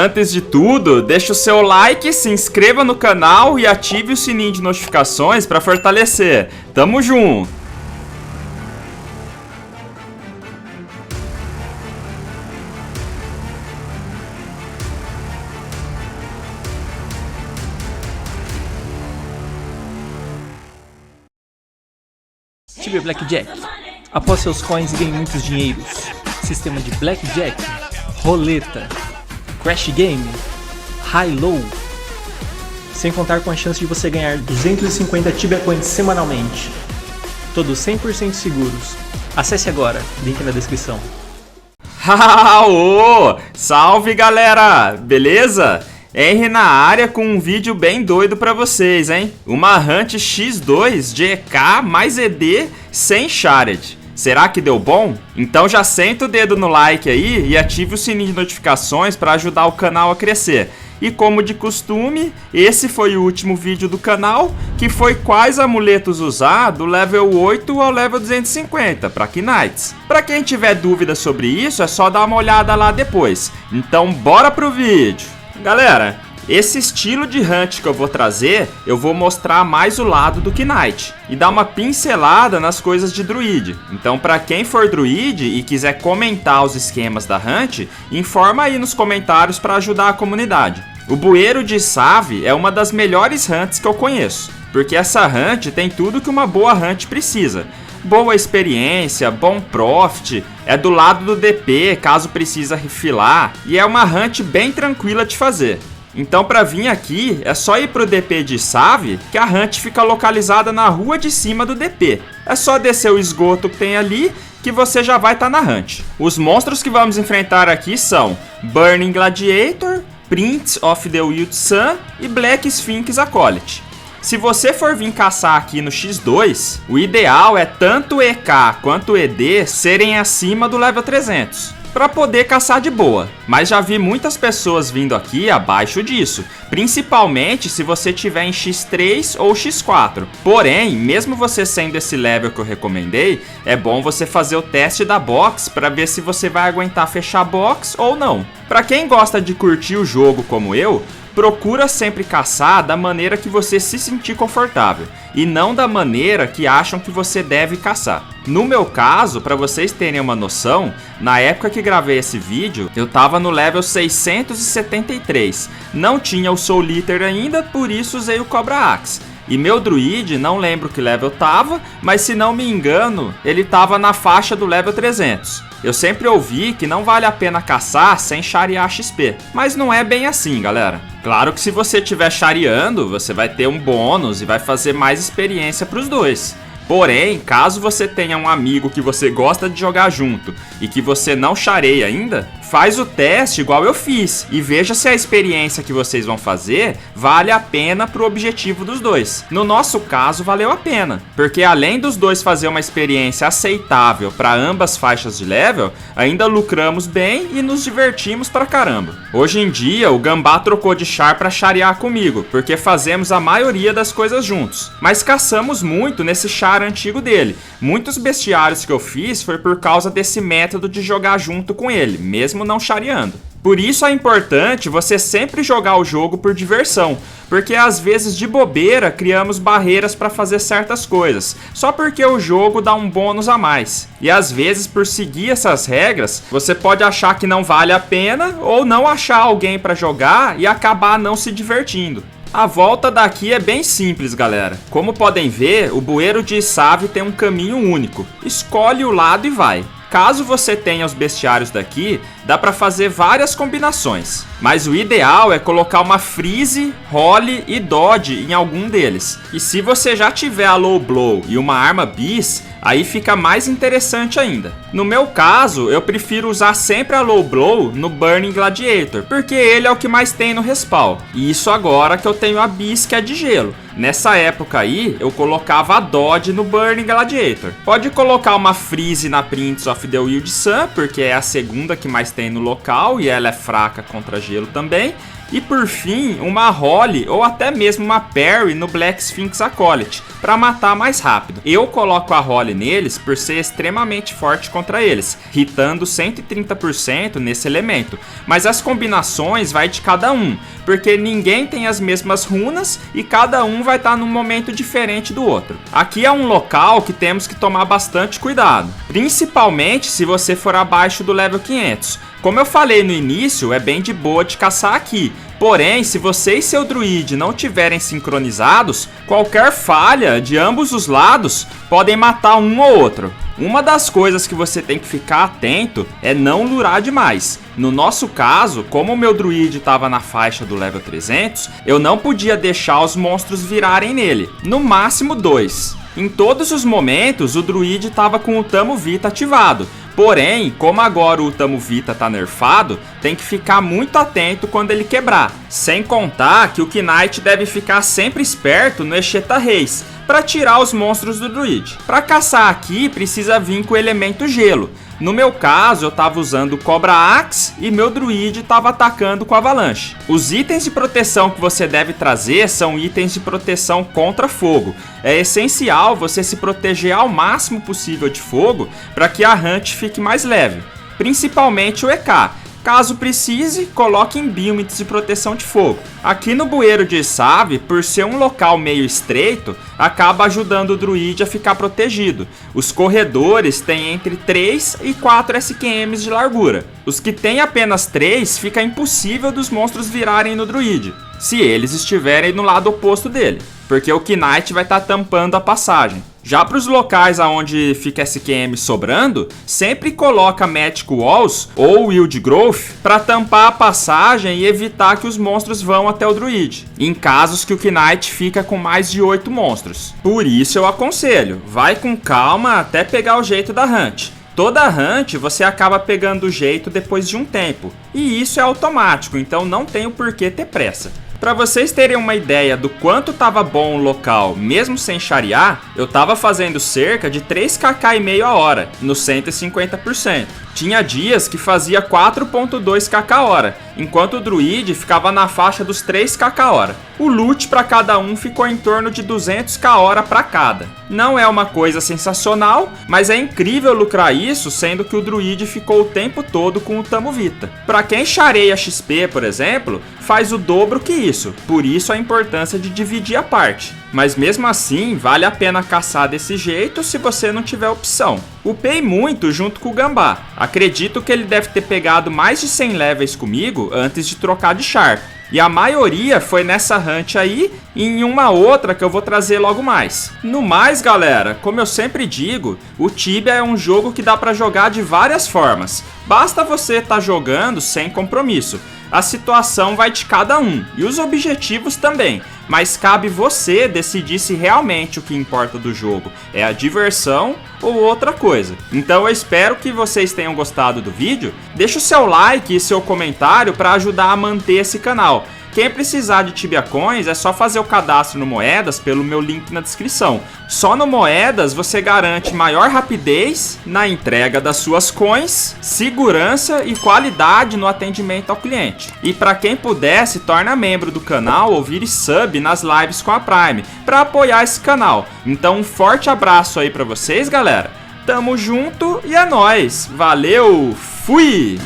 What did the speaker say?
Antes de tudo, deixa o seu like, se inscreva no canal e ative o sininho de notificações para fortalecer. Tamo junto! Tibia Blackjack. Após seus coins e ganhe muitos dinheiros. Sistema de Blackjack, roleta, Crash Game, High-Low. Sem contar com a chance de você ganhar 250 Tibia Coins semanalmente. Todos 100% seguros. Acesse agora, link na descrição. Ô, salve galera, beleza? R na área com um vídeo bem doido pra vocês, hein? Uma Hunt X2 de EK mais ED sem Shared. Será que deu bom? Então já senta o dedo no like aí e ative o sininho de notificações para ajudar o canal a crescer. E como de costume, esse foi o último vídeo do canal, que foi quais amuletos usar do level 8 ao level 250 para Knights. Para quem tiver dúvida sobre isso, é só dar uma olhada lá depois. Então bora pro vídeo! Galera, esse estilo de hunt que eu vou trazer, eu vou mostrar mais o lado do Knight e dar uma pincelada nas coisas de druid. Então para quem for druid e quiser comentar os esquemas da hunt, informa aí nos comentários para ajudar a comunidade. O bueiro de Save é uma das melhores hunts que eu conheço, porque essa hunt tem tudo que uma boa hunt precisa. Boa experiência, bom profit, é do lado do DP caso precisa refilar e é uma hunt bem tranquila de fazer. Então para vir aqui é só ir pro DP de Save que a hunt fica localizada na rua de cima do DP. É só descer o esgoto que tem ali que você já vai estar na hunt. Os monstros que vamos enfrentar aqui são Burning Gladiator, Prince of the Wild Sun e Black Sphinx Acolyte. Se você for vir caçar aqui no X2, o ideal é tanto o EK quanto o ED serem acima do level 300, para poder caçar de boa. Mas já vi muitas pessoas vindo aqui abaixo disso, principalmente se você tiver em X3 ou X4. Porém, mesmo você sendo esse level que eu recomendei, é bom você fazer o teste da box para ver se você vai aguentar fechar a box ou não. Para quem gosta de curtir o jogo como eu, procura sempre caçar da maneira que você se sentir confortável e não da maneira que acham que você deve caçar. No meu caso, para vocês terem uma noção, na época que gravei esse vídeo, eu tava no level 673. Não tinha o Soul Eater ainda, por isso usei o Cobra Axe. E meu druid, não lembro que level tava, mas se não me engano, ele tava na faixa do level 300. Eu sempre ouvi que não vale a pena caçar sem charear XP, mas não é bem assim, galera. Claro que se você estiver chareando, você vai ter um bônus e vai fazer mais experiência para os dois. Porém, caso você tenha um amigo que você gosta de jogar junto e que você não chareia ainda, faz o teste igual eu fiz e veja se a experiência que vocês vão fazer vale a pena pro objetivo dos dois. No nosso caso, valeu a pena, porque além dos dois fazer uma experiência aceitável para ambas faixas de level, ainda lucramos bem e nos divertimos pra caramba. Hoje em dia, o Gambá trocou de char pra charear comigo, porque fazemos a maioria das coisas juntos, mas caçamos muito nesse char antigo dele. Muitos bestiários que eu fiz foi por causa desse método de jogar junto com ele, mesmo não chareando. Por isso é importante você sempre jogar o jogo por diversão, porque às vezes de bobeira criamos barreiras para fazer certas coisas, só porque o jogo dá um bônus a mais. E às vezes por seguir essas regras, você pode achar que não vale a pena ou não achar alguém para jogar e acabar não se divertindo. A volta daqui é bem simples, galera. Como podem ver, o bueiro de Save tem um caminho único. Escolhe o lado e vai. Caso você tenha os bestiários daqui, dá para fazer várias combinações. Mas o ideal é colocar uma Freeze, Role e Dodge em algum deles. E se você já tiver a Low Blow e uma arma Bis, aí fica mais interessante ainda. No meu caso, eu prefiro usar sempre a Low Blow no Burning Gladiator, porque ele é o que mais tem no respawn. E isso agora que eu tenho a Bis, que é de gelo. Nessa época aí, eu colocava a Dodge no Burning Gladiator. Pode colocar uma Freeze na Prince of the Wild Sun, porque é a segunda que mais tem no local e ela é fraca contra gelo também. E por fim, uma Holly ou até mesmo uma Parry no Black Sphinx Acolyte, para matar mais rápido. Eu coloco a Holly neles por ser extremamente forte contra eles, hitando 130% nesse elemento, mas as combinações vai de cada um, porque ninguém tem as mesmas runas e cada um vai estar num momento diferente do outro. Aqui é um local que temos que tomar bastante cuidado, principalmente se você for abaixo do level 500. Como eu falei no início, é bem de boa de caçar aqui. Porém, se você e seu druide não tiverem sincronizados, qualquer falha de ambos os lados podem matar um ou outro. Uma das coisas que você tem que ficar atento é não lurar demais. No nosso caso, como o meu druide estava na faixa do level 300, eu não podia deixar os monstros virarem nele, no máximo 2. Em todos os momentos, o druide estava com o Tamo Vita ativado. Porém, como agora o Tamo Vita tá nerfado, tem que ficar muito atento quando ele quebrar. Sem contar que o Knight deve ficar sempre esperto no Esheta Reis, para tirar os monstros do druide. Para caçar aqui, precisa vir com o elemento gelo. No meu caso, eu estava usando Cobra Axe e meu druide estava atacando com Avalanche. Os itens de proteção que você deve trazer são itens de proteção contra fogo. É essencial você se proteger ao máximo possível de fogo para que a hunt fique mais leve, principalmente o EK. Caso precise, coloque em builds de proteção de fogo. Aqui no Bueiro de Save, por ser um local meio estreito, acaba ajudando o druide a ficar protegido. Os corredores têm entre 3 e 4 SQMs de largura. Os que têm apenas 3, fica impossível dos monstros virarem no druide, se eles estiverem no lado oposto dele, porque o Knight vai estar tampando a passagem. Já para os locais aonde fica SQM sobrando, sempre coloca Magic Walls ou Wild Growth para tampar a passagem e evitar que os monstros vão até o druide, em casos que o Knight fica com mais de 8 monstros. Por isso eu aconselho, vai com calma até pegar o jeito da hunt. Toda hunt você acaba pegando o jeito depois de um tempo, e isso é automático, então não tem o porquê ter pressa. Para vocês terem uma ideia do quanto estava bom o local, mesmo sem charear, eu estava fazendo cerca de 3kk a hora, no 150%. Tinha dias que fazia 4.2kk a hora, enquanto o druide ficava na faixa dos 3kk a hora. O loot para cada um ficou em torno de 200k a hora para cada. Não é uma coisa sensacional, mas é incrível lucrar isso, sendo que o druide ficou o tempo todo com o Tamo Vita. Para quem chareia XP, por exemplo, faz o dobro que isso, por isso a importância de dividir a parte. Mas mesmo assim, vale a pena caçar desse jeito se você não tiver opção. Upei muito junto com o Gambá. Acredito que ele deve ter pegado mais de 100 levels comigo antes de trocar de char. E a maioria foi nessa hunt aí e em uma outra que eu vou trazer logo mais. No mais, galera, como eu sempre digo, o Tibia é um jogo que dá pra jogar de várias formas. Basta você estar jogando sem compromisso. A situação vai de cada um, e os objetivos também, mas cabe você decidir se realmente o que importa do jogo é a diversão ou outra coisa. Então eu espero que vocês tenham gostado do vídeo, deixa o seu like e seu comentário para ajudar a manter esse canal. Quem precisar de Tibia Coins é só fazer o cadastro no Moedas pelo meu link na descrição. Só no Moedas você garante maior rapidez na entrega das suas coins, segurança e qualidade no atendimento ao cliente. E para quem puder, se torna membro do canal ou vire sub nas lives com a Prime para apoiar esse canal. Então um forte abraço aí para vocês, galera. Tamo junto e é nóis. Valeu, fui!